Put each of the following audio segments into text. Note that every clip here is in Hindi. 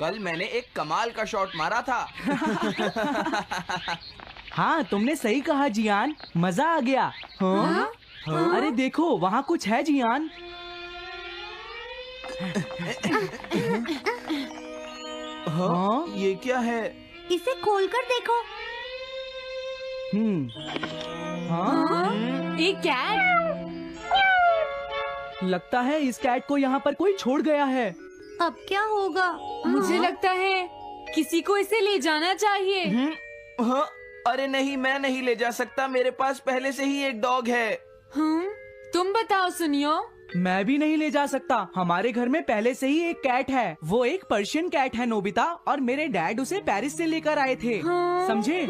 कल मैंने एक कमाल का शॉट मारा था। हाँ, तुमने सही कहा जियान, मजा आ गया। हाँ? हाँ? अरे देखो, वहाँ कुछ है जियान। हाँ? ये क्या है? इसे खोलकर देखो। हाँ? एक कैट। लगता है इस कैट को यहाँ पर कोई छोड़ गया है। अब क्या होगा? मुझे लगता है किसी को इसे ले जाना चाहिए। हाँ? अरे नहीं, मैं नहीं ले जा सकता, मेरे पास पहले से ही एक डॉग है। तुम बताओ सुनियो। मैं भी नहीं ले जा सकता, हमारे घर में पहले से ही एक कैट है। वो एक पर्शियन कैट है नोबिता, और मेरे डैड उसे पेरिस से लेकर आए थे। समझे?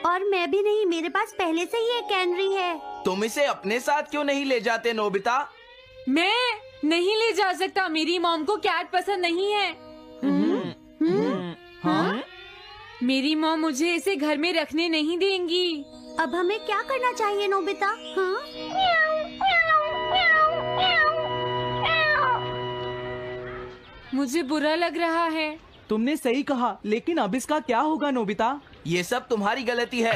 और मैं भी नहीं, मेरे पास पहले से ही एक कैनरी है। तुम इसे अपने साथ क्यों नहीं ले जाते नोबिता? मैं नहीं ले जा सकता, मेरी मॉम को कैट पसंद नहीं है। हाँ? मेरी मॉम मुझे इसे घर में रखने नहीं देंगी। अब हमें क्या करना चाहिए नोबिता? हाँ? मुझे बुरा लग रहा है। तुमने सही कहा, लेकिन अब इसका क्या होगा नोबिता? ये सब तुम्हारी गलती है।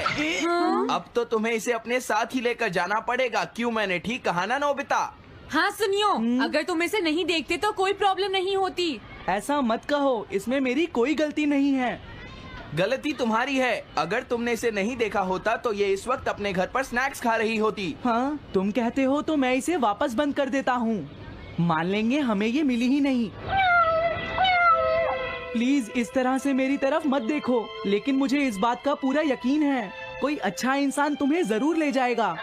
अब तो तुम्हें इसे अपने साथ ही लेकर जाना पड़ेगा। क्यों, मैंने ठीक कहा ना नोबिता? हाँ सुनियो, अगर तुम इसे नहीं देखते तो कोई प्रॉब्लम नहीं होती। ऐसा मत कहो, इसमें मेरी कोई गलती नहीं है। गलती तुम्हारी है। अगर तुमने इसे नहीं देखा होता तो ये इस वक्त अपने घर पर स्नैक्स खा रही होती। हाँ, तुम कहते हो तो मैं इसे वापस बंद कर देता हूँ। मान लेंगे हमें ये मिली ही नहीं। प्लीज इस तरह से मेरी तरफ मत देखो, लेकिन मुझे इस बात का पूरा यकीन है, कोई अच्छा इंसान तुम्हें जरूर ले जाएगा।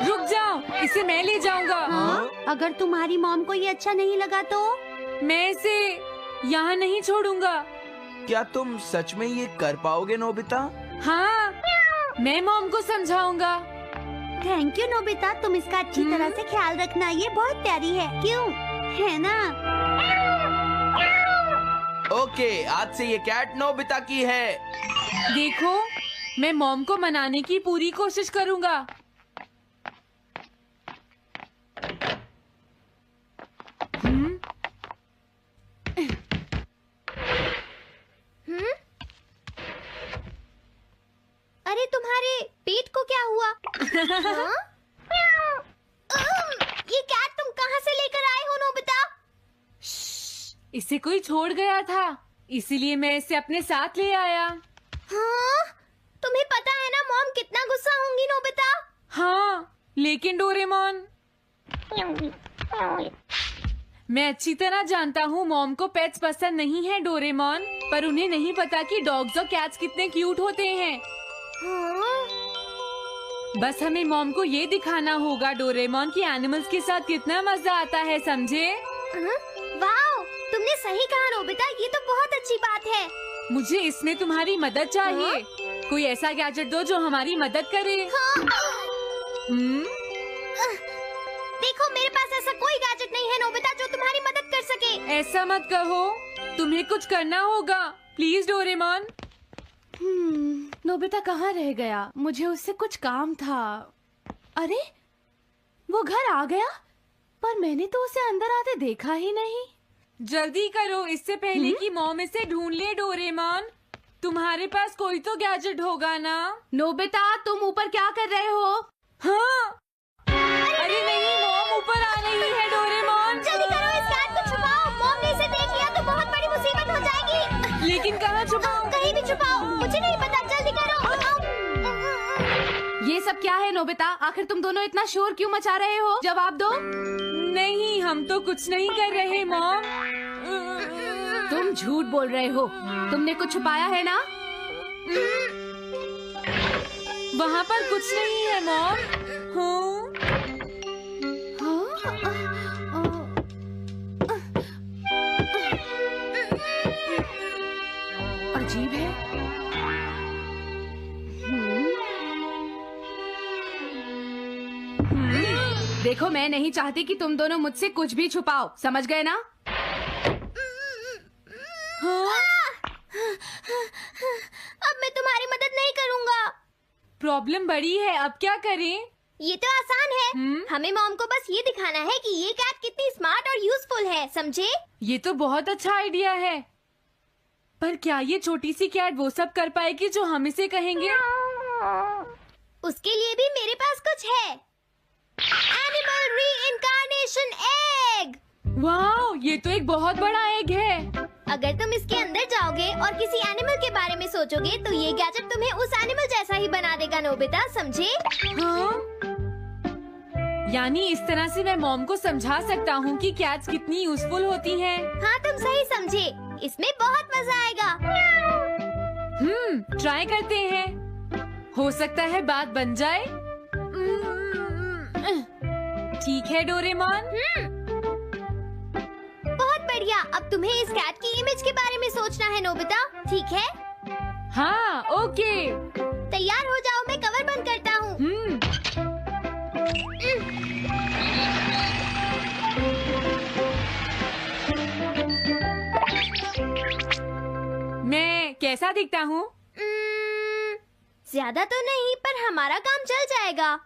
रुक जाओ, इसे मैं ले जाऊंगा। अगर तुम्हारी मॉम को ये अच्छा नहीं लगा तो? मैं इसे यहाँ नहीं छोड़ूंगा। क्या तुम सच में ये कर पाओगे नोबिता? हाँ, मैं मॉम को समझाऊंगा। थैंक यू नोबिता, तुम इसका अच्छी तरह से ख्याल रखना, ये बहुत प्यारी है। क्यों, है ना? ओके, आज से ये कैट नोबिता की है। देखो, मैं मॉम को मनाने की पूरी कोशिश करूंगा। अरे तुम्हारे पेट को क्या हुआ? हाँ? ये कैट तुम कहाँ से लेकर आए हो नोबिता? इसे कोई छोड़ गया था, इसीलिए मैं इसे अपने साथ ले आया। हाँ? तुम्हें पता है ना मॉम कितना गुस्सा होंगी नोबिता? हाँ, लेकिन डोरेमोन, मैं अच्छी तरह जानता हूँ मॉम को पेट्स पसंद नहीं है डोरेमोन, पर उन्हें नहीं पता कि डॉग्स और कैट्स कितने क्यूट होते हैं। हाँ? बस हमें मॉम को ये दिखाना होगा डोरेमोन कि एनिमल्स के साथ कितना मजा आता है, समझे? वाओ, तुमने सही कहा नोबिता, ये तो बहुत अच्छी बात है। मुझे इसमें तुम्हारी मदद चाहिए। कोई ऐसा गैजेट दो जो हमारी मदद करे। देखो, मेरे पास ऐसा कोई गैजेट नहीं है नोबिता जो तुम्हारी मदद कर सके। ऐसा मत कहो, तुम्हें कुछ करना होगा, प्लीज डोरेमोन। नोबिता कहाँ रह गया? मुझे उससे कुछ काम था। अरे, वो घर आ गया, पर मैंने तो उसे अंदर आते देखा ही नहीं। जल्दी करो, इससे पहले कि मॉम इसे ढूंढ ले डोरेमोन। तुम्हारे पास कोई तो गैजेट होगा ना? नोबिता, तुम ऊपर क्या कर रहे हो? हाँ, अरे नहीं, मॉम ऊपर आ रही है डोरेमोन। जल्दी करो, इस कैट को छुपाओ, मॉम ने इसे देख लिया तो बहुत बड़ी मुसीबत हो जाएगी। लेकिन कहाँ छुपाऊं? कहीं भी छुपाओ, मुझे नहीं पता, जल्दी करो। ये सब क्या है नोबिता? आखिर तुम दोनों इतना शोर क्यों मचा रहे हो? जवाब दो। नहीं, हम तो कुछ नहीं कर रहे मॉम। तुम झूठ बोल रहे हो, तुमने कुछ छुपाया है ना? वहाँ पर कुछ नहीं है मॉम। अजीब है। देखो, मैं नहीं चाहती कि तुम दोनों मुझसे कुछ भी छुपाओ, समझ गए ना? अब मैं तुम्हारी मदद नहीं करूँगा। प्रॉब्लम बड़ी है, अब क्या करें? ये तो आसान है। हमें मॉम को बस ये दिखाना है कि ये कैट कितनी स्मार्ट और यूजफुल है, समझे? ये तो बहुत अच्छा आइडिया है, पर क्या ये छोटी सी कैट वो सब कर पाएगी जो हम इसे कहेंगे? उसके लिए भी मेरे पास कुछ है। Animal reincarnation egg. वाह, ये तो एक बहुत बड़ा एग है। अगर तुम इसके अंदर जाओगे और किसी एनिमल के बारे में सोचोगे तो ये गैजेट तुम्हें उस एनिमल जैसा ही बना देगा, नोबिता, समझे? हाँ? यानी इस तरह से मैं मॉम को समझा सकता हूँ कि कैट्स कितनी यूजफुल होती हैं। हाँ, तुम सही समझे। इसमें बहुत मजा आएगा। ट्राई करते हैं। हो सकता है बात बन जाए। ठीक है डोरेमोन। बहुत बढ़िया। अब तुम्हें इस कैट की इमेज के बारे में सोचना है, नोबिता, ठीक है? हाँ, ओके। तैयार हो जाओ, मैं कवर बंद करता हूँ। मैं कैसा दिखता हूँ? ज्यादा तो नहीं, पर हमारा काम चल जाएगा,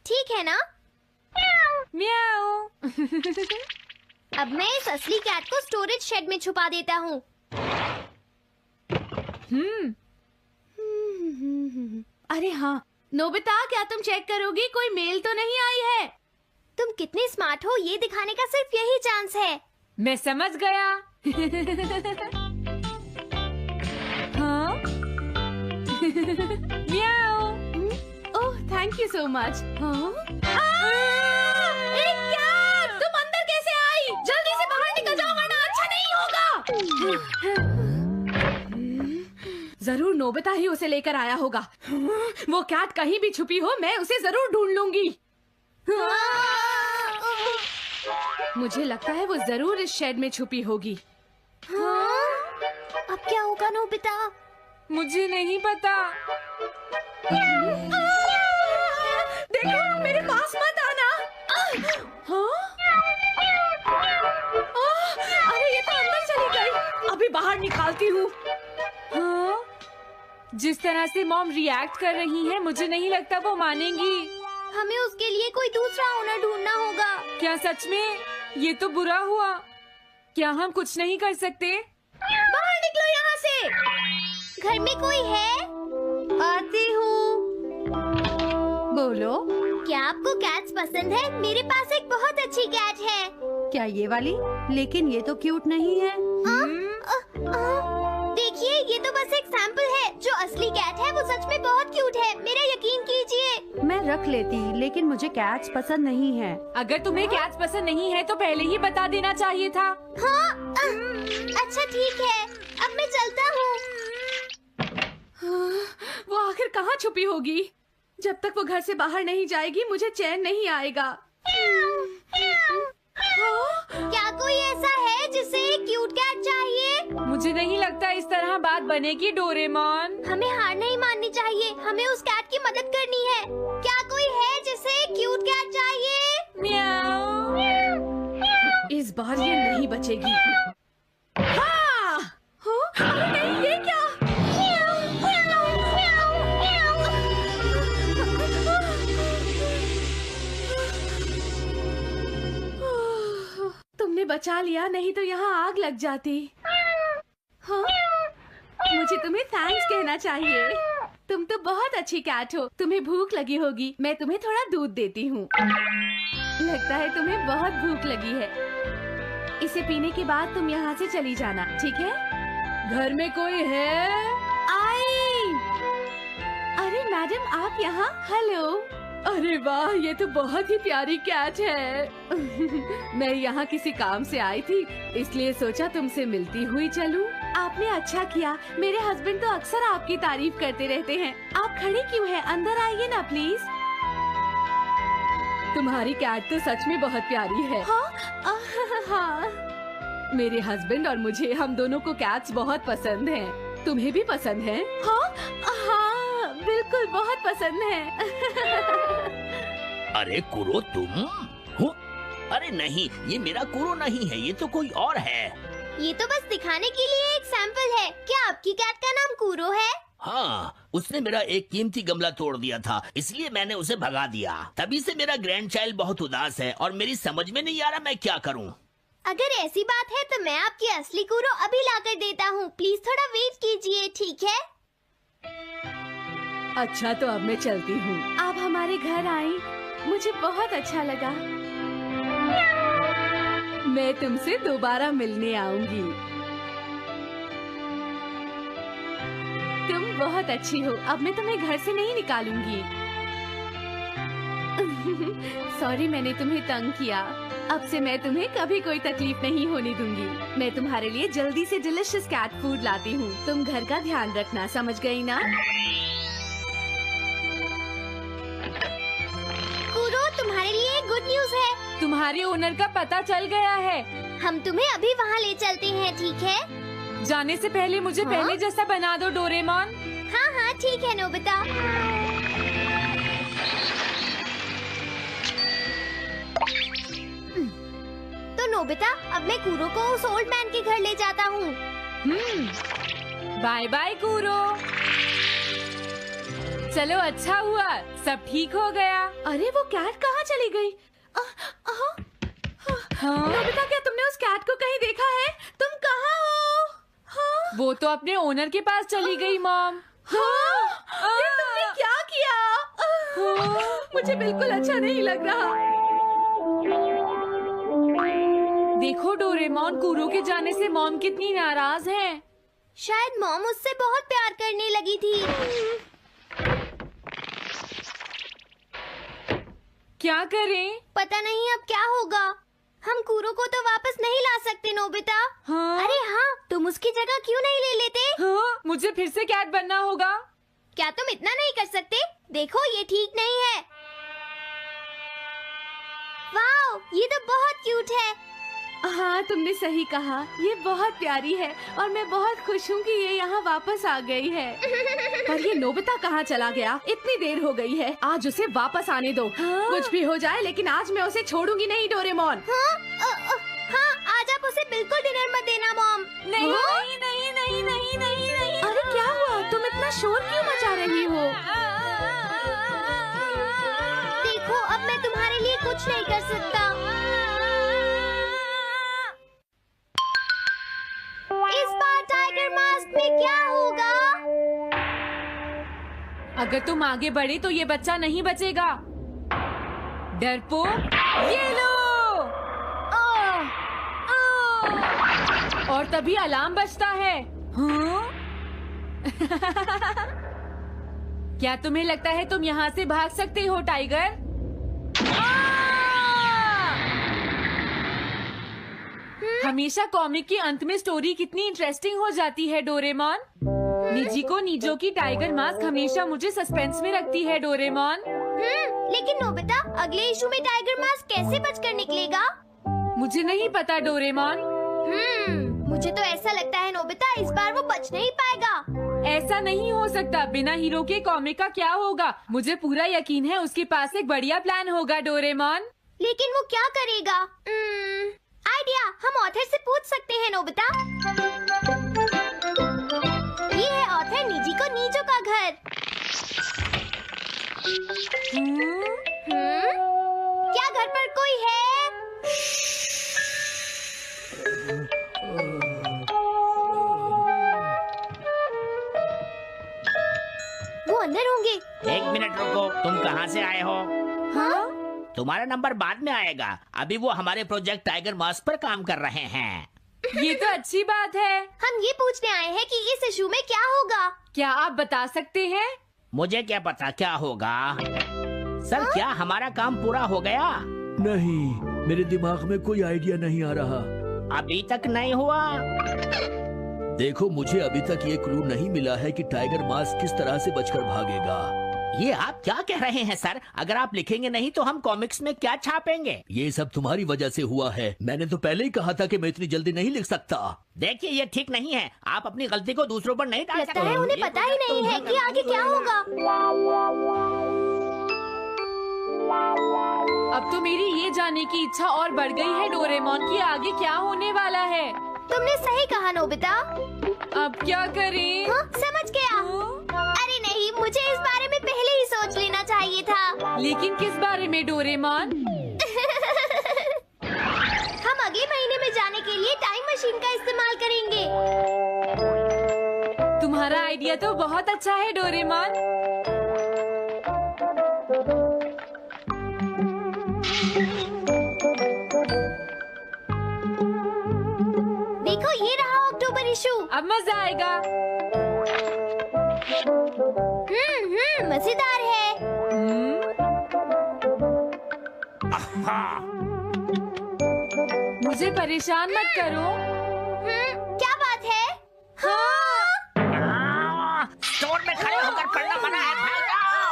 ठीक है ना? म्याऊ। अब मैं इस असली कैट को स्टोरेज शेड में छुपा देता हूँ। अरे हाँ नोबिता, क्या तुम चेक करोगी कोई मेल तो नहीं आई है? तुम कितने स्मार्ट हो ये दिखाने का सिर्फ यही चांस है। मैं समझ गया। हाँ? म्याऊ। ओह, थैंक यू सो मच। हाँ? तुम अंदर कैसे आई? जल्दी से बाहर निकल जाओ वरना अच्छा नहीं होगा। जरूर नोबिता ही उसे लेकर आया होगा। वो कैट कहीं भी छुपी हो, मैं उसे जरूर ढूंढ लूंगी। मुझे लगता है वो जरूर इस शेड में छुपी होगी। अब क्या होगा नोबिता? मुझे नहीं पता। देखो, मेरे पास मत आना। हाँ? अरे ये तो अंदर चली गई। अभी बाहर निकालती हूँ। हाँ? जिस तरह से मॉम रिएक्ट कर रही है, मुझे नहीं लगता वो मानेंगी। हमें उसके लिए कोई दूसरा ओनर ढूंढना होगा। क्या सच में? ये तो बुरा हुआ। क्या हम कुछ नहीं कर सकते? बाहर निकलो यहाँ से। घर में कोई है? आती हूँ। बोलो, क्या आपको कैट्स पसंद है? मेरे पास एक बहुत अच्छी कैट है। क्या ये वाली? लेकिन ये तो क्यूट नहीं है। देखिए, ये तो बस एक सैंपल है। जो असली कैट है वो सच में बहुत क्यूट है, मेरा यकीन कीजिए। मैं रख लेती, लेकिन मुझे कैट्स पसंद नहीं है। अगर तुम्हें कैट्स पसंद नहीं है तो पहले ही बता देना चाहिए था। हाँ, अच्छा ठीक है, अब मैं चलता हूँ। वो आखिर कहाँ छुपी होगी? जब तक वो घर से बाहर नहीं जाएगी मुझे चैन नहीं आएगा। क्या कोई ऐसा है जिसे एक क्यूट कैट चाहिए? मुझे नहीं लगता इस तरह बात बनेगी डोरेमोन। हमें हार नहीं माननी चाहिए, हमें उस कैट की मदद करनी है। क्या कोई है जिसे एक क्यूट कैट चाहिए? म्याऊ। इस बार ये नहीं बचेगी। हाँ! अरे नहीं, ये क्या? तुमने बचा लिया, नहीं तो यहाँ आग लग जाती। हाँ? मुझे तुम्हें थैंक्स कहना चाहिए। तुम तो बहुत अच्छी कैट हो। तुम्हें भूख लगी होगी, मैं तुम्हें थोड़ा दूध देती हूँ। लगता है तुम्हें बहुत भूख लगी है। इसे पीने के बाद तुम यहाँ से चली जाना, ठीक है? घर में कोई है? आई! अरे मैडम, आप यहाँ? हेलो। अरे वाह, ये तो बहुत ही प्यारी कैट है। मैं यहाँ किसी काम से आई थी, इसलिए सोचा तुमसे मिलती हुई चलूं। आपने अच्छा किया। मेरे हस्बैंड तो अक्सर आपकी तारीफ करते रहते हैं। आप खड़ी क्यों हैं? अंदर आइए ना प्लीज। तुम्हारी कैट तो सच में बहुत प्यारी है। हाँ। मेरे हस्बैंड और मुझे, हम दोनों को कैट्स बहुत पसंद हैं। तुम्हें भी पसंद है? हाँ, बिल्कुल बहुत पसंद है। अरे कुरो, तुम हो? अरे नहीं, ये मेरा कुरो नहीं है, ये तो कोई और है। ये तो बस दिखाने के लिए एक सैंपल है। क्या आपकी कैट का नाम कूरो है? हाँ, उसने मेरा एक कीमती गमला तोड़ दिया था, इसलिए मैंने उसे भगा दिया। तभी से मेरा ग्रैंड चाइल्ड बहुत उदास है और मेरी समझ में नहीं आ रहा मैं क्या करूँ। अगर ऐसी बात है तो मैं आपकी असली कूरो अभी लाकर देता हूँ। प्लीज थोड़ा वेट कीजिए, ठीक है? अच्छा, तो अब मैं चलती हूँ। आप हमारे घर आई, मुझे बहुत अच्छा लगा। मैं तुमसे दोबारा मिलने आऊंगी। तुम बहुत अच्छी हो। अब मैं तुम्हें घर से नहीं निकालूंगी। सॉरी, मैंने तुम्हें तंग किया। अब से मैं तुम्हें कभी कोई तकलीफ नहीं होने दूंगी। मैं तुम्हारे लिए जल्दी से डिलिशियस कैट फूड लाती हूँ। तुम घर का ध्यान रखना, समझ गई ना? कूरो, तुम्हारे लिए गुड न्यूज है। तुम्हारे ओनर का पता चल गया है। हम तुम्हें अभी वहाँ ले चलते हैं, ठीक है? जाने से पहले मुझे हाँ? पहले जैसा बना दो डोरेमोन। हाँ हाँ, ठीक है नोबिता। तो नोबिता, अब मैं कूरो को उस ओल्ड मैन के घर ले जाता हूँ। Bye bye Kuro. चलो, अच्छा हुआ, सब ठीक हो गया। अरे वो कैट कहाँ चली गई? नोबिता, क्या तुमने उस कैट को कहीं देखा है? तुम कहाँ हो? हाँ? वो तो अपने ओनर के पास चली गई मॉम। हाँ? ये तुमने क्या किया? मुझे बिल्कुल अच्छा नहीं लग रहा। देखो डोरेमोन, कूरो के जाने से मॉम कितनी नाराज हैं। शायद मॉम उससे बहुत प्यार करने लगी थी। क्या करें? पता नहीं अब क्या होगा। हम कूरो को तो वापस नहीं ला सकते नोबिता। हाँ? अरे हाँ, तुम उसकी जगह क्यों नहीं ले लेते? हाँ? मुझे फिर से कैट बनना होगा। क्या तुम इतना नहीं कर सकते? देखो, ये ठीक नहीं है। वाओ, ये तो बहुत क्यूट है। हाँ, तुमने सही कहा। ये बहुत प्यारी है और मैं बहुत खुश हूँ कि ये यहाँ वापस आ गई है। पर ये नोबिता कहाँ चला गया? इतनी देर हो गई है। आज उसे वापस आने दो। हाँ? कुछ भी हो जाए, लेकिन आज मैं उसे छोड़ूंगी नहीं डोरेमोन। हाँ, आज आप उसे बिल्कुल डिनर मत देना मॉम। नहीं हाँ? नहीं नहीं नहीं नहीं नहीं नहीं। अरे क्या हुआ? तुम इतना शोर क्यों मचा रही हो? देखो, अब मैं तुम्हारे लिए कुछ नहीं कर सकता। इस बार टाइगर मास्क में क्या होगा? अगर तुम आगे बढ़े तो ये बच्चा नहीं बचेगा। डरपोक, ये लो। और तभी अलार्म बजता है। हाँ? क्या तुम्हें लगता है तुम यहाँ से भाग सकते हो टाइगर? हमेशा कॉमिक के अंत में स्टोरी कितनी इंटरेस्टिंग हो जाती है डोरेमोन। निजी को नीजो की टाइगर मास्क हमेशा मुझे सस्पेंस में रखती है डोरेमोन। लेकिन नोबिता, अगले इशू में टाइगर मास्क कैसे बचकर निकलेगा? मुझे नहीं पता डोरेमोन। मुझे तो ऐसा लगता है नोबिता, इस बार वो बच नहीं पाएगा। ऐसा नहीं हो सकता। बिना हीरो के कॉमिक का क्या होगा? मुझे पूरा यकीन है उसके पास एक बढ़िया प्लान होगा डोरेमोन। लेकिन वो क्या करेगा? आइडिया, हम ऑथर से पूछ सकते हैं नोबिता। ये है ऑथर निजी को नीजो का घर। क्या घर पर कोई है? वो अंदर होंगे। एक मिनट रुको, तुम कहाँ से आए हो? हाँ? तुम्हारा नंबर बाद में आएगा। अभी वो हमारे प्रोजेक्ट टाइगर मास्क पर काम कर रहे हैं। ये तो अच्छी बात है। हम ये पूछने आए हैं कि इस इशू में क्या होगा। क्या आप बता सकते हैं? मुझे क्या पता क्या होगा। सर, क्या हमारा काम पूरा हो गया? नहीं, मेरे दिमाग में कोई आइडिया नहीं आ रहा। अभी तक नहीं हुआ। देखो, मुझे अभी तक ये क्लू नहीं मिला है कि टाइगर मास्क किस तरह से बचकर भागेगा। ये आप क्या कह रहे हैं सर? अगर आप लिखेंगे नहीं तो हम कॉमिक्स में क्या छापेंगे? ये सब तुम्हारी वजह से हुआ है। मैंने तो पहले ही कहा था कि मैं इतनी जल्दी नहीं लिख सकता। देखिए, ये ठीक नहीं है। आप अपनी गलती को दूसरों पर नहीं डाल लगता है उन्हें पता ही नहीं है कि आगे क्या होगा। अब तो मेरी ये जानने की इच्छा और बढ़ गई है डोरेमोन कि आगे क्या होने वाला है। तुमने सही कहा नोबिता। अब क्या करें? हाँ, समझ गया। चाहिए था। लेकिन किस बारे में डोरेमोन? हम अगले महीने में जाने के लिए टाइम मशीन का इस्तेमाल करेंगे। तुम्हारा आइडिया तो बहुत अच्छा है डोरेमोन। देखो ये रहा अक्टूबर इशू। अब मजा आएगा। मजेदार है। मुझे परेशान मत करो। क्या बात है? स्टोर में खड़े होकर पढ़ना मना है, भाग जाओ।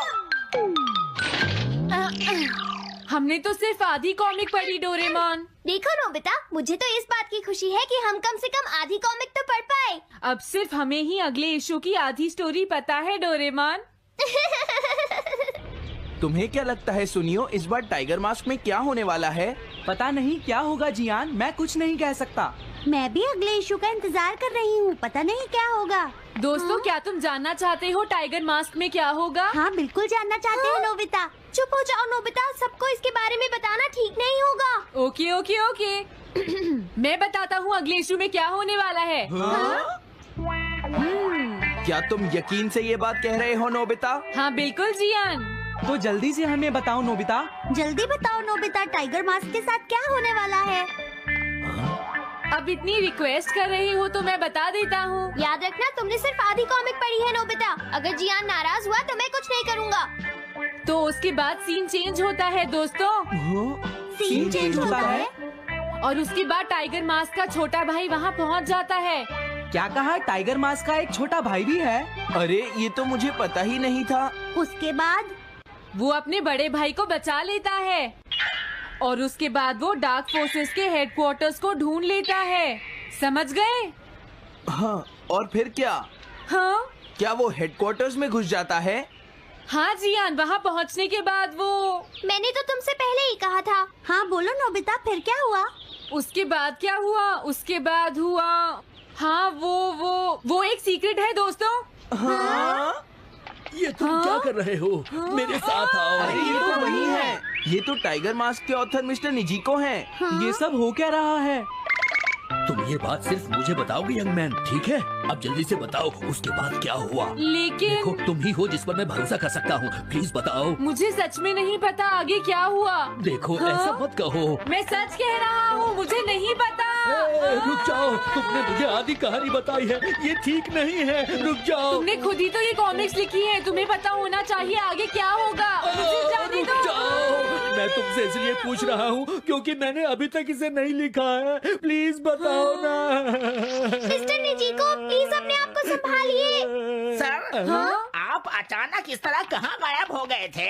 हमने तो सिर्फ आधी कॉमिक पढ़ी डोरेमोन। देखो नोबिता, मुझे तो इस बात की खुशी है कि हम कम से कम आधी कॉमिक तो पढ़ पाए। अब सिर्फ हमें ही अगले इशू की आधी स्टोरी पता है डोरेमोन। तुम्हें क्या लगता है सुनियो, इस बार टाइगर मास्क में क्या होने वाला है? पता नहीं क्या होगा जियान, मैं कुछ नहीं कह सकता। मैं भी अगले इशू का इंतजार कर रही हूँ, पता नहीं क्या होगा। दोस्तों, क्या तुम जानना चाहते हो टाइगर मास्क में क्या होगा? हाँ बिल्कुल जानना चाहते हैं नोबिता। चुप हो जाओ नोबिता, सबको इसके बारे में बताना ठीक नहीं होगा। Okay okay okay. मैं बताता हूँ अगले इशू में क्या होने वाला है। क्या तुम यकीन से ये बात कह रहे हो नोबिता? हाँ बिल्कुल जियान। तो जल्दी से हमें बताओ नोबिता। जल्दी बताओ नोबिता, टाइगर मास्क के साथ क्या होने वाला है? अब इतनी रिक्वेस्ट कर रही हो तो मैं बता देता हूँ। याद रखना, तुमने सिर्फ आधी कॉमिक पढ़ी है नोबिता। अगर जियान नाराज हुआ तो मैं कुछ नहीं करूँगा। तो उसके बाद सीन चेंज होता है दोस्तों, सीन चेंज होता है? और उसके बाद टाइगर मास्क का छोटा भाई वहाँ पहुँच जाता है। क्या कहा? टाइगर मास्क का एक छोटा भाई भी है? अरे ये तो मुझे पता ही नहीं था। उसके बाद वो अपने बड़े भाई को बचा लेता है और उसके बाद वो डार्क फोर्सेस के हेडक्वार्टर्स को ढूंढ लेता है। समझ गए? हाँ, और फिर क्या? हाँ क्या वो हेडक्वार्टर्स में घुस जाता है? हाँ जियान, वहाँ पहुँचने के बाद वो मैंने तो तुमसे पहले ही कहा था। हाँ बोलो नोबिता, फिर क्या हुआ? उसके बाद क्या हुआ? उसके बाद हुआ, हाँ वो एक सीक्रेट है दोस्तों। हाँ? ये तुम क्या कर रहे हो? मेरे साथ आओ। अरे ये तो वही है, ये तो टाइगर मास्क के ऑथर मिस्टर निजिको हैं। ये सब हो क्या रहा है? तुम ये बात सिर्फ मुझे बताओगे यंग मैन, ठीक है? अब जल्दी से बताओ उसके बाद क्या हुआ। लेकिन देखो, तुम ही हो जिस पर मैं भरोसा कर सकता हूँ, प्लीज बताओ। मुझे सच में नहीं पता आगे क्या हुआ। देखो हाँ? ऐसा मत कहो। मैं सच कह रहा हूँ, मुझे नहीं पता। रुक जाओ, तुमने मुझे आधी कहानी बताई है, ये ठीक नहीं है। रुक जाओ। तुमने खुद ही तो ये कॉमिक्स लिखी है, तुम्हें पता होना चाहिए आगे क्या होगा। मुझे जाने रुक दो। जाओ, मैं तुमसे इसलिए पूछ रहा हूँ क्योंकि मैंने अभी तक इसे नहीं लिखा है। प्लीज बताओ ना। मिस्टर निजिको, प्लीज अपने आप को संभालिए। सर, आप अचानक इस तरह कहाँ गायब हो गए थे?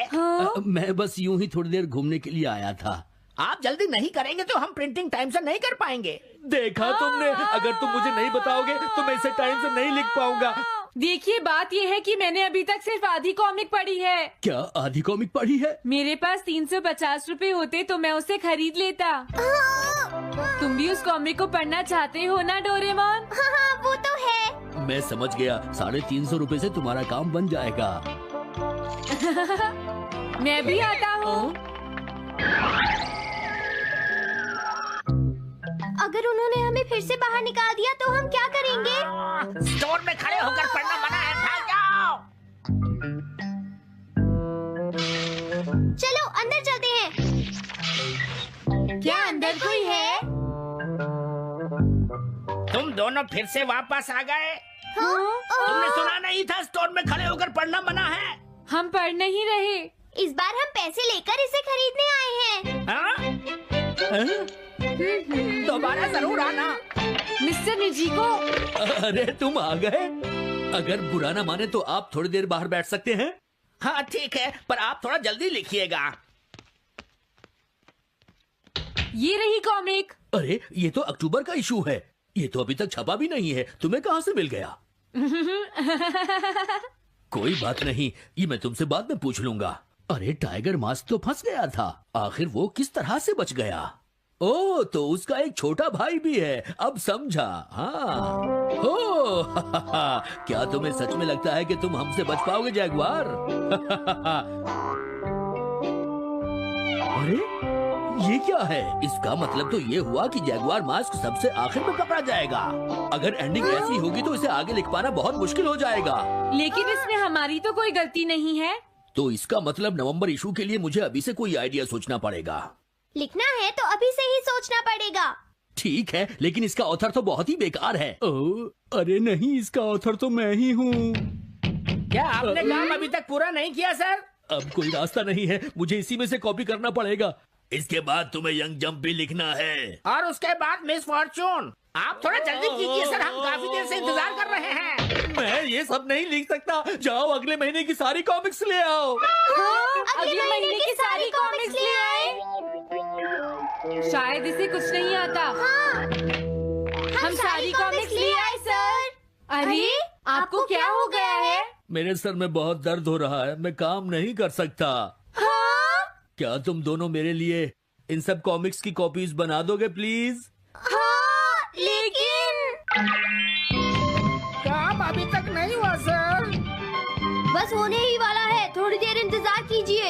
मैं बस यूं ही थोड़ी देर घूमने के लिए आया था। आप जल्दी नहीं करेंगे तो हम प्रिंटिंग टाइम से नहीं कर पाएंगे। देखा तुमने, अगर तुम मुझे नहीं बताओगे तो मैं इसे टाइम से नहीं लिख पाऊंगा। देखिए, बात ये है कि मैंने अभी तक सिर्फ आधी कॉमिक पढ़ी है। क्या आधी कॉमिक पढ़ी है? मेरे पास 350 रुपए होते तो मैं उसे खरीद लेता। तुम भी उस कॉमिक को पढ़ना चाहते हो ना डोरेमोन? हाँ वो तो है। मैं समझ गया, 350 रुपए से तुम्हारा काम बन जाएगा। मैं भी आता हूँ। अगर उन्होंने हमें फिर से बाहर निकाल दिया तो हम क्या करेंगे? स्टोर में खड़े होकर पढ़ना मना है, भाग जाओ। चलो अंदर चलते हैं। क्या अंदर कोई है? तुम दोनों फिर से वापस आ गए। तुमने सुना नहीं था स्टोर में खड़े होकर पढ़ना मना है? हम पढ़ नहीं रहे। इस बार हम पैसे लेकर इसे खरीदने आए हैं। हाँ? दोबारा जरूर आना। मिस्टर निजिको, अरे तुम आ गए। अगर बुरा ना माने तो आप थोड़ी देर बाहर बैठ सकते हैं। हाँ ठीक है, पर आप थोड़ा जल्दी लिखिएगा। ये रही कॉमिक। अरे ये तो अक्टूबर का इशू है, ये तो अभी तक छपा भी नहीं है। तुम्हें कहाँ से मिल गया? कोई बात नहीं, ये मैं तुमसे बाद में पूछ लूंगा। अरे टाइगर मास्क तो फंस गया था, आखिर वो किस तरह से बच गया? ओ, तो उसका एक छोटा भाई भी है, अब समझा। हाँ। ओ, क्या तुम्हें सच में लगता है कि तुम हमसे बच पाओगे जैगवार? अरे ये क्या है? इसका मतलब तो ये हुआ कि जैगुआर मास्क सबसे आखिर में पकड़ा जाएगा। अगर एंडिंग ऐसी होगी तो इसे आगे लिख पाना बहुत मुश्किल हो जाएगा। लेकिन इसमें हमारी तो कोई गलती नहीं है। तो इसका मतलब नवंबर इशू के लिए मुझे अभी से कोई आइडिया सोचना पड़ेगा। लिखना है तो अभी से ही सोचना पड़ेगा। ठीक है, लेकिन इसका ऑथर तो बहुत ही बेकार है। अरे नहीं, इसका ऑथर तो मैं ही हूँ। क्या आपने काम अभी तक पूरा नहीं किया सर? अब कोई रास्ता नहीं है, मुझे इसी में से कॉपी करना पड़ेगा। इसके बाद तुम्हें यंग जंप भी लिखना है। और उसके बाद मिस फॉर्चून। आप थोड़ा जल्दी कीजिए सर, हम काफी देर से इंतजार कर रहे हैं। मैं ये सब नहीं लिख सकता। जाओ अगले महीने की सारी कॉमिक्स ले आओ। अगले महीने की सारी कॉमिक्स ले आए। शायद इसे कुछ नहीं आता। हम सारी कॉमिक्स ले आए सर। अरे आपको क्या हो गया है? मेरे सर में बहुत दर्द हो रहा है, मैं काम नहीं कर सकता। क्या तुम दोनों मेरे लिए इन सब कॉमिक्स की कॉपीज बना दोगे प्लीज? लेकिन काम अभी तक नहीं हुआ सर। बस होने ही वाला है, थोड़ी देर इंतजार कीजिए।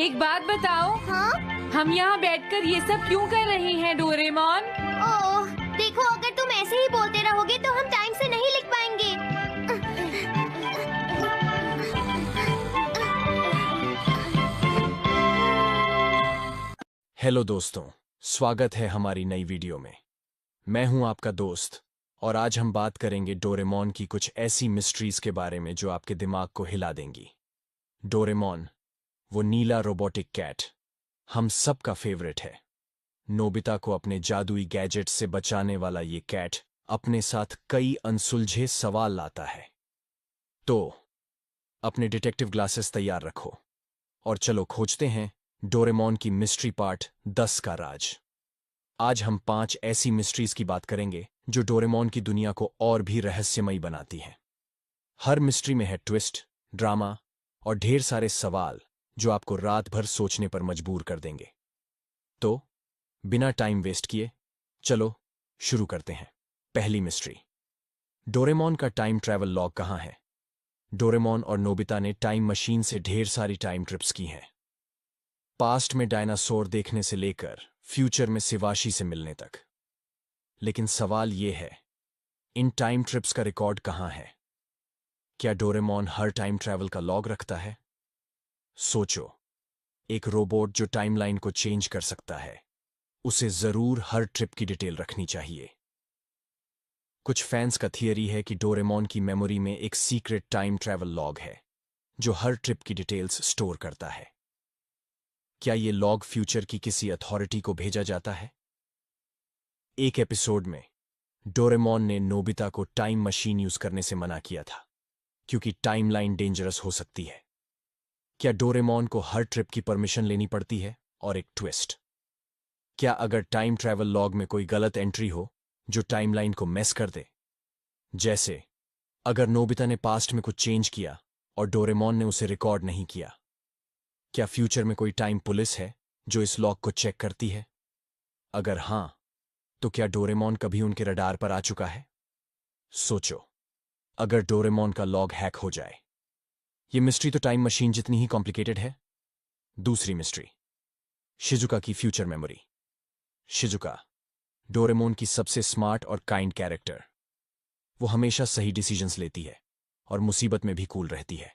एक बात बताओ, हाँ? हम यहाँ बैठकर ये सब क्यों कर रहे हैं डोरेमोन? ओह, देखो अगर तुम ऐसे ही बोलते रहोगे तो हम टाइम से नहीं लिख पाएंगे। हेलो दोस्तों, स्वागत है हमारी नई वीडियो में। मैं हूं आपका दोस्त और आज हम बात करेंगे डोरेमोन की कुछ ऐसी मिस्ट्रीज के बारे में जो आपके दिमाग को हिला देंगी। डोरेमोन, वो नीला रोबोटिक कैट, हम सब का फेवरेट है। नोबिता को अपने जादुई गैजेट से बचाने वाला ये कैट अपने साथ कई अनसुलझे सवाल लाता है। तो अपने डिटेक्टिव ग्लासेस तैयार रखो और चलो खोजते हैं डोरेमोन की मिस्ट्री पार्ट 10 का राज। आज हम 5 ऐसी मिस्ट्रीज की बात करेंगे जो डोरेमोन की दुनिया को और भी रहस्यमयी बनाती हैं। हर मिस्ट्री में है ट्विस्ट, ड्रामा और ढेर सारे सवाल जो आपको रात भर सोचने पर मजबूर कर देंगे। तो बिना टाइम वेस्ट किए चलो शुरू करते हैं। पहली मिस्ट्री, डोरेमोन का टाइम ट्रैवल लॉग कहाँ है? डोरेमोन और नोबिता ने टाइम मशीन से ढेर सारी टाइम ट्रिप्स की हैं। पास्ट में डायनासोर देखने से लेकर फ्यूचर में शिवाशी से मिलने तक। लेकिन सवाल ये है, इन टाइम ट्रिप्स का रिकॉर्ड कहाँ है? क्या डोरेमोन हर टाइम ट्रैवल का लॉग रखता है? सोचो, एक रोबोट जो टाइमलाइन को चेंज कर सकता है, उसे जरूर हर ट्रिप की डिटेल रखनी चाहिए। कुछ फैंस का थियरी है कि डोरेमोन की मेमोरी में एक सीक्रेट टाइम ट्रैवल लॉग है जो हर ट्रिप की डिटेल्स स्टोर करता है। क्या ये लॉग फ्यूचर की किसी अथॉरिटी को भेजा जाता है? एक एपिसोड में डोरेमोन ने नोबिता को टाइम मशीन यूज करने से मना किया था क्योंकि टाइमलाइन डेंजरस हो सकती है। क्या डोरेमोन को हर ट्रिप की परमिशन लेनी पड़ती है? और एक ट्विस्ट, क्या अगर टाइम ट्रैवल लॉग में कोई गलत एंट्री हो जो टाइमलाइन को मेस कर दे? जैसे अगर नोबिता ने पास्ट में कुछ चेंज किया और डोरेमोन ने उसे रिकॉर्ड नहीं किया, क्या फ्यूचर में कोई टाइम पुलिस है जो इस लॉग को चेक करती है? अगर हां, तो क्या डोरेमोन कभी उनके रडार पर आ चुका है? सोचो, अगर डोरेमोन का लॉग हैक हो जाए। ये मिस्ट्री तो टाइम मशीन जितनी ही कॉम्प्लिकेटेड है। दूसरी मिस्ट्री, शिजुका की फ्यूचर मेमोरी। शिजुका, डोरेमोन की सबसे स्मार्ट और काइंड कैरेक्टर। वो हमेशा सही डिसीजंस लेती है और मुसीबत में भी कूल रहती है।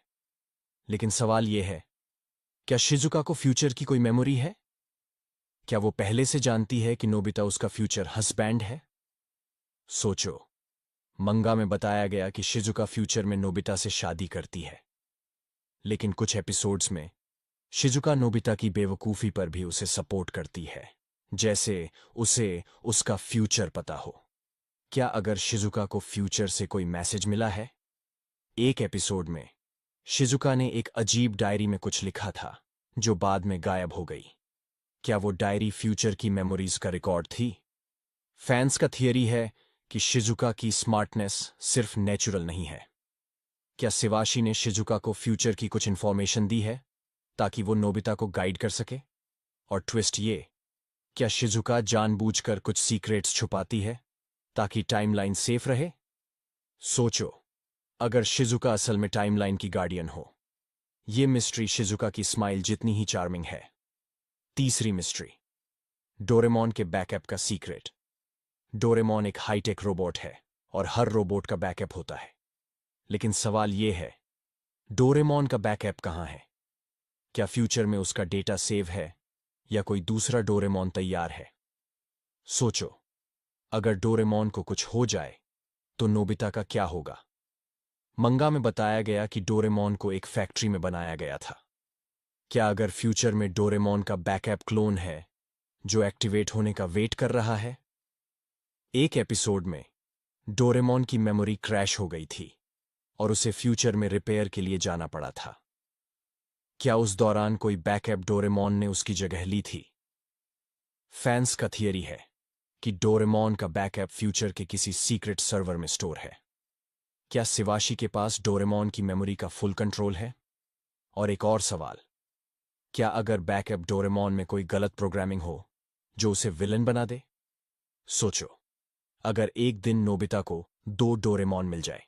लेकिन सवाल यह है, क्या शिजुका को फ्यूचर की कोई मेमोरी है? क्या वो पहले से जानती है कि नोबिता उसका फ्यूचर हस्बैंड है? सोचो, मंगा में बताया गया कि शिजुका फ्यूचर में नोबिता से शादी करती है, लेकिन कुछ एपिसोड्स में शिजुका नोबिता की बेवकूफी पर भी उसे सपोर्ट करती है, जैसे उसे उसका फ्यूचर पता हो। क्या अगर शिजुका को फ्यूचर से कोई मैसेज मिला है? एक एपिसोड में शिजुका ने एक अजीब डायरी में कुछ लिखा था जो बाद में गायब हो गई। क्या वो डायरी फ्यूचर की मेमोरीज का रिकॉर्ड थी? फैंस का थियरी है कि शिजुका की स्मार्टनेस सिर्फ नेचुरल नहीं है। क्या शिवाशी ने शिजुका को फ्यूचर की कुछ इंफॉर्मेशन दी है ताकि वो नोबिता को गाइड कर सके? और ट्विस्ट ये, क्या शिजुका जानबूझकर कुछ सीक्रेट्स छुपाती है ताकि टाइमलाइन सेफ रहे? सोचो, अगर शिजुका असल में टाइमलाइन की गार्डियन हो। ये मिस्ट्री शिजुका की स्माइल जितनी ही चार्मिंग है। तीसरी मिस्ट्री, डोरेमोन के बैकअप का सीक्रेट। डोरेमोन एक हाईटेक रोबोट है और हर रोबोट का बैकअप होता है, लेकिन सवाल यह है, डोरेमोन का बैकअप कहाँ है? क्या फ्यूचर में उसका डेटा सेव है या कोई दूसरा डोरेमोन तैयार है? सोचो, अगर डोरेमोन को कुछ हो जाए तो नोबिता का क्या होगा? मंगा में बताया गया कि डोरेमोन को एक फैक्ट्री में बनाया गया था। क्या अगर फ्यूचर में डोरेमोन का बैकअप क्लोन है जो एक्टिवेट होने का वेट कर रहा है? एक एपिसोड में डोरेमोन की मेमोरी क्रैश हो गई थी और उसे फ्यूचर में रिपेयर के लिए जाना पड़ा था। क्या उस दौरान कोई बैकअप डोरेमोन ने उसकी जगह ली थी? फैंस का थियरी है कि डोरेमोन का बैकअप फ्यूचर के किसी सीक्रेट सर्वर में स्टोर है। क्या शिवाशी के पास डोरेमोन की मेमोरी का फुल कंट्रोल है? और एक और सवाल, क्या अगर बैकअप डोरेमोन में कोई गलत प्रोग्रामिंग हो जो उसे विलन बना दे? सोचो, अगर एक दिन नोबिता को 2 डोरेमोन मिल जाए।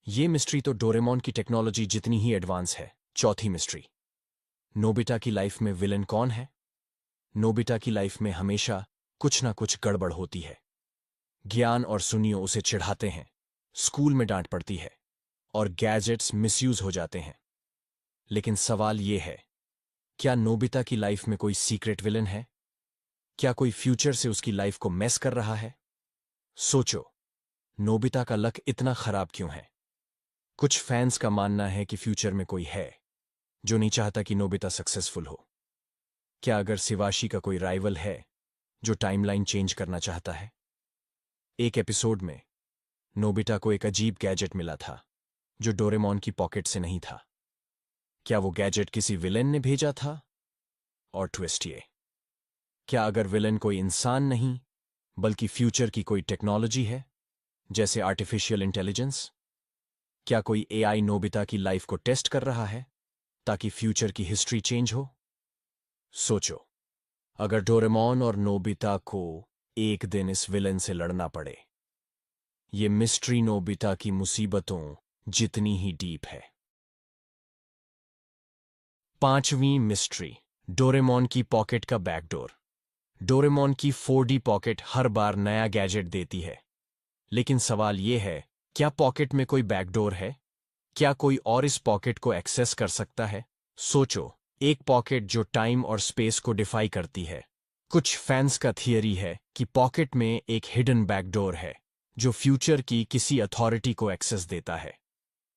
ये मिस्ट्री तो डोरेमोन की टेक्नोलॉजी जितनी ही एडवांस है। चौथी मिस्ट्री, नोबिता की लाइफ में विलन कौन है? नोबिता की लाइफ में हमेशा कुछ ना कुछ गड़बड़ होती है। ज्ञान और सुनियो उसे चिढ़ाते हैं, स्कूल में डांट पड़ती है और गैजेट्स मिसयूज हो जाते हैं। लेकिन सवाल यह है, क्या नोबिता की लाइफ में कोई सीक्रेट विलन है? क्या कोई फ्यूचर से उसकी लाइफ को मेस कर रहा है? सोचो, नोबिता का लक इतना खराब क्यों है? कुछ फैंस का मानना है कि फ्यूचर में कोई है जो नहीं चाहता कि नोबिता सक्सेसफुल हो। क्या अगर शिवाशी का कोई राइवल है जो टाइमलाइन चेंज करना चाहता है? एक एपिसोड में नोबिता को एक अजीब गैजेट मिला था जो डोरेमोन की पॉकेट से नहीं था। क्या वो गैजेट किसी विलेन ने भेजा था? और ट्विस्ट ये, क्या अगर विलेन कोई इंसान नहीं बल्कि फ्यूचर की कोई टेक्नोलॉजी है, जैसे आर्टिफिशियल इंटेलिजेंस? क्या कोई एआई नोबिता की लाइफ को टेस्ट कर रहा है ताकि फ्यूचर की हिस्ट्री चेंज हो? सोचो, अगर डोरेमोन और नोबिता को एक दिन इस विलेन से लड़ना पड़े। ये मिस्ट्री नोबिता की मुसीबतों जितनी ही डीप है। पांचवीं मिस्ट्री, डोरेमोन की पॉकेट का बैकडोर। डोरेमोन की 4D पॉकेट हर बार नया गैजेट देती है, लेकिन सवाल यह है, क्या पॉकेट में कोई बैकडोर है? क्या कोई और इस पॉकेट को एक्सेस कर सकता है? सोचो, एक पॉकेट जो टाइम और स्पेस को डिफाई करती है। कुछ फैंस का थियरी है कि पॉकेट में एक हिडन बैकडोर है जो फ्यूचर की किसी अथॉरिटी को एक्सेस देता है।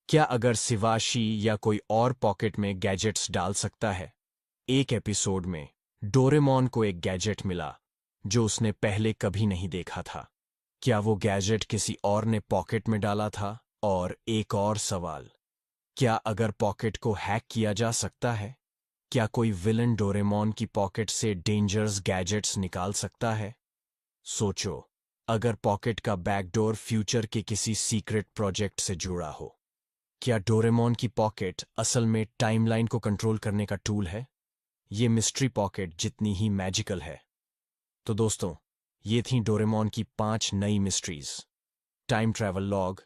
क्या अगर शिवाशी या कोई और पॉकेट में गैजेट्स डाल सकता है? एक एपिसोड में डोरेमोन को एक गैजेट मिला जो उसने पहले कभी नहीं देखा था। क्या वो गैजेट किसी और ने पॉकेट में डाला था? और एक और सवाल, क्या अगर पॉकेट को हैक किया जा सकता है? क्या कोई विलन डोरेमोन की पॉकेट से डेंजरस गैजेट्स निकाल सकता है? सोचो, अगर पॉकेट का बैकडोर फ्यूचर के किसी सीक्रेट प्रोजेक्ट से जुड़ा हो। क्या डोरेमोन की पॉकेट असल में टाइमलाइन को कंट्रोल करने का टूल है? ये मिस्ट्री पॉकेट जितनी ही मैजिकल है। तो दोस्तों, ये थी डोरेमोन की 5 नई mysteries. Time travel log,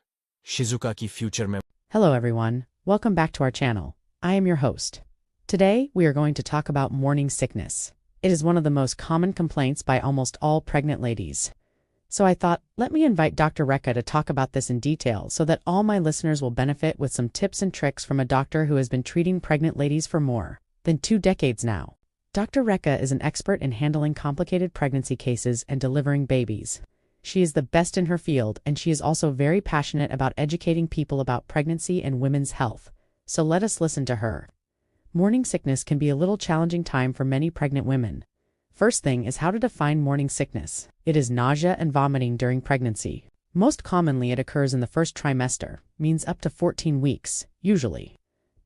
Shizuka की फ्यूचर में। Hello everyone, welcome back to our channel. I am your host. Today we are going to talk about morning sickness. It is one of the most common complaints by almost all pregnant ladies. So I thought, let me invite Dr. Rekha to talk about this in detail so that all my listeners will benefit with some tips and tricks from a doctor who has been treating pregnant ladies for more than 2 decades now. Dr. Rekha is an expert in handling complicated pregnancy cases and delivering babies. She is the best in her field, and she is also very passionate about educating people about pregnancy and women's health. So let us listen to her. Morning sickness can be a little challenging time for many pregnant women. First thing is how to define morning sickness. It is nausea and vomiting during pregnancy. Most commonly it occurs in the first trimester, means up to 14 weeks, usually.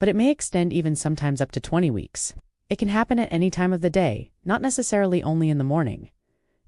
But it may extend even sometimes up to 20 weeks. It can happen at any time of the day, not necessarily only in the morning.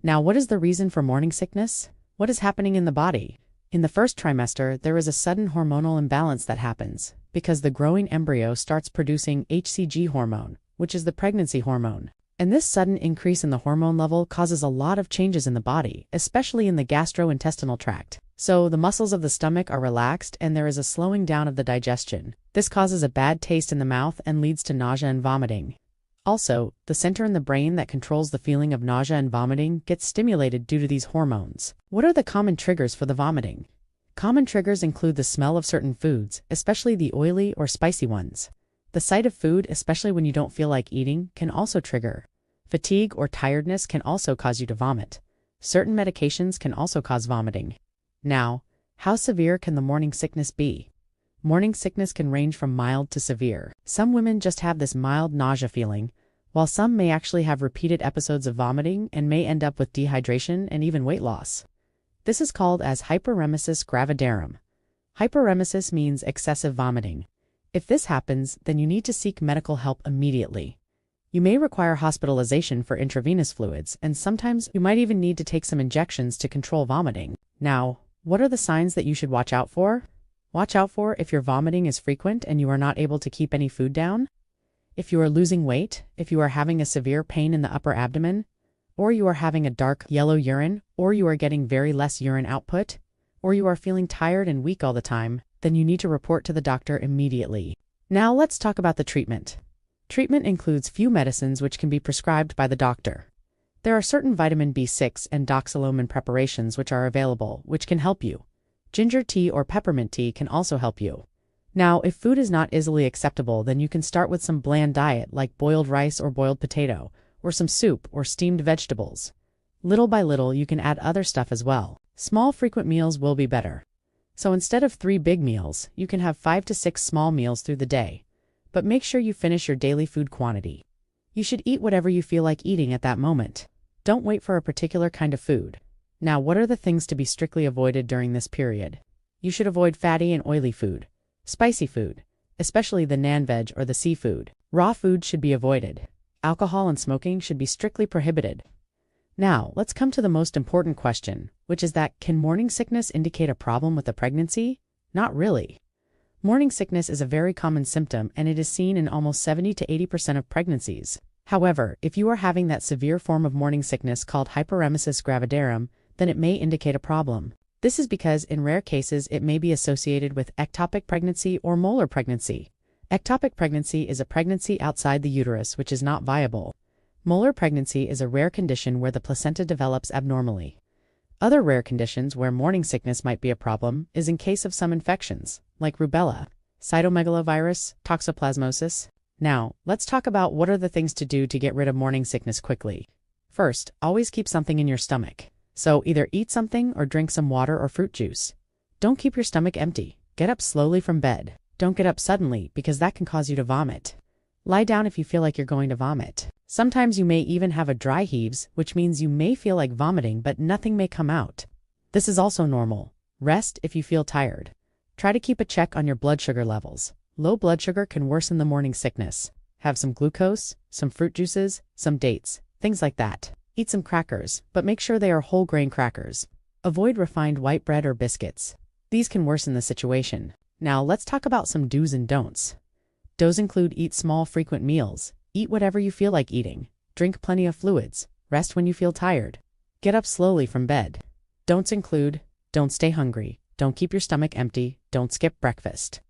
Now, what is the reason for morning sickness? What is happening in the body? In the first trimester, there is a sudden hormonal imbalance that happens because the growing embryo starts producing HCG hormone, which is the pregnancy hormone. And this sudden increase in the hormone level causes a lot of changes in the body, especially in the gastrointestinal tract. So the muscles of the stomach are relaxed and there is a slowing down of the digestion. This causes a bad taste in the mouth and leads to nausea and vomiting. Also, the center in the brain that controls the feeling of nausea and vomiting gets stimulated due to these hormones. What are the common triggers for the vomiting? Common triggers include the smell of certain foods, especially the oily or spicy ones. The sight of food, especially when you don't feel like eating, can also trigger. Fatigue or tiredness can also cause you to vomit. Certain medications can also cause vomiting. Now, how severe can the morning sickness be? Morning sickness can range from mild to severe. Some women just have this mild nausea feeling, while some may actually have repeated episodes of vomiting and may end up with dehydration and even weight loss. This is called as hyperemesis gravidarum. Hyperemesis means excessive vomiting. If this happens, then you need to seek medical help immediately. You may require hospitalization for intravenous fluids, and sometimes you might even need to take some injections to control vomiting. Now, what are the signs that you should watch out for? Watch out for if your vomiting is frequent and you are not able to keep any food down, if you are losing weight, if you are having a severe pain in the upper abdomen, or you are having a dark yellow urine, or you are getting very less urine output, or you are feeling tired and weak all the time, then you need to report to the doctor immediately. Now let's talk about the treatment. Treatment includes few medicines which can be prescribed by the doctor. There are certain vitamin B6 and doxylamine preparations which are available, which can help you. Ginger tea or peppermint tea can also help you. Now, if food is not easily acceptable, then you can start with some bland diet like boiled rice or boiled potato, or some soup or steamed vegetables. Little by little, you can add other stuff as well. Small frequent meals will be better. So instead of 3 big meals, you can have 5 to 6 small meals through the day. But make sure you finish your daily food quantity. You should eat whatever you feel like eating at that moment. Don't wait for a particular kind of food. Now, what are the things to be strictly avoided during this period? You should avoid fatty and oily food, spicy food, especially the non-veg or the seafood. Raw food should be avoided. Alcohol and smoking should be strictly prohibited. Now, let's come to the most important question, which is that can morning sickness indicate a problem with a pregnancy? Not really. Morning sickness is a very common symptom and it is seen in almost 70 to 80% of pregnancies. However, if you are having that severe form of morning sickness called hyperemesis gravidarum, then it may indicate a problem. This is because in rare cases it may be associated with ectopic pregnancy or molar pregnancy. Ectopic pregnancy is a pregnancy outside the uterus which is not viable. Molar pregnancy is a rare condition where the placenta develops abnormally. Other rare conditions where morning sickness might be a problem is in case of some infections, like rubella, cytomegalovirus, toxoplasmosis. Now, let's talk about what are the things to do to get rid of morning sickness quickly. First, always keep something in your stomach. So either eat something or drink some water or fruit juice. Don't keep your stomach empty. Get up slowly from bed. Don't get up suddenly because that can cause you to vomit. Lie down if you feel like you're going to vomit. Sometimes you may even have a dry heaves, which means you may feel like vomiting but nothing may come out. This is also normal. Rest if you feel tired. Try to keep a check on your blood sugar levels. Low blood sugar can worsen the morning sickness. Have some glucose, some fruit juices, some dates, things like that. Eat some crackers, but make sure they are whole grain crackers. Avoid refined white bread or biscuits. These can worsen the situation. Now let's talk about some do's and don'ts. Do's include eat small frequent meals, eat whatever you feel like eating, drink plenty of fluids, rest when you feel tired, get up slowly from bed. Don'ts include, don't stay hungry, don't keep your stomach empty, don't skip breakfast.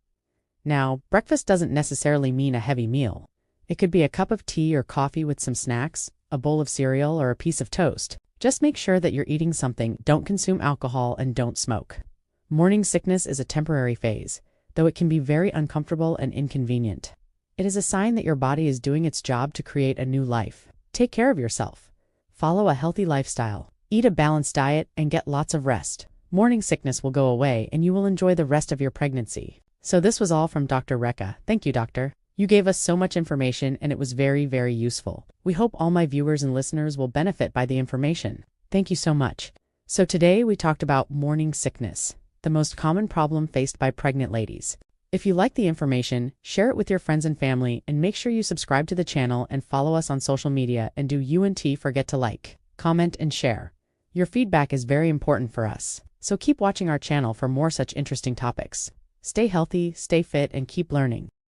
Now, breakfast doesn't necessarily mean a heavy meal. It could be a cup of tea or coffee with some snacks, a bowl of cereal, or a piece of toast. Just make sure that you're eating something, don't consume alcohol, and don't smoke. Morning sickness is a temporary phase, though it can be very uncomfortable and inconvenient. It is a sign that your body is doing its job to create a new life. Take care of yourself. Follow a healthy lifestyle. Eat a balanced diet and get lots of rest. Morning sickness will go away and you will enjoy the rest of your pregnancy. So this was all from Dr. Rekha. Thank you, doctor. You gave us so much information and it was very, very useful. We hope all my viewers and listeners will benefit by the information. Thank you so much. So today we talked about morning sickness, the most common problem faced by pregnant ladies. If you like the information, share it with your friends and family and make sure you subscribe to the channel and follow us on social media and do forget to like, comment, and share. Your feedback is very important for us. So keep watching our channel for more such interesting topics. Stay healthy, stay fit, and keep learning.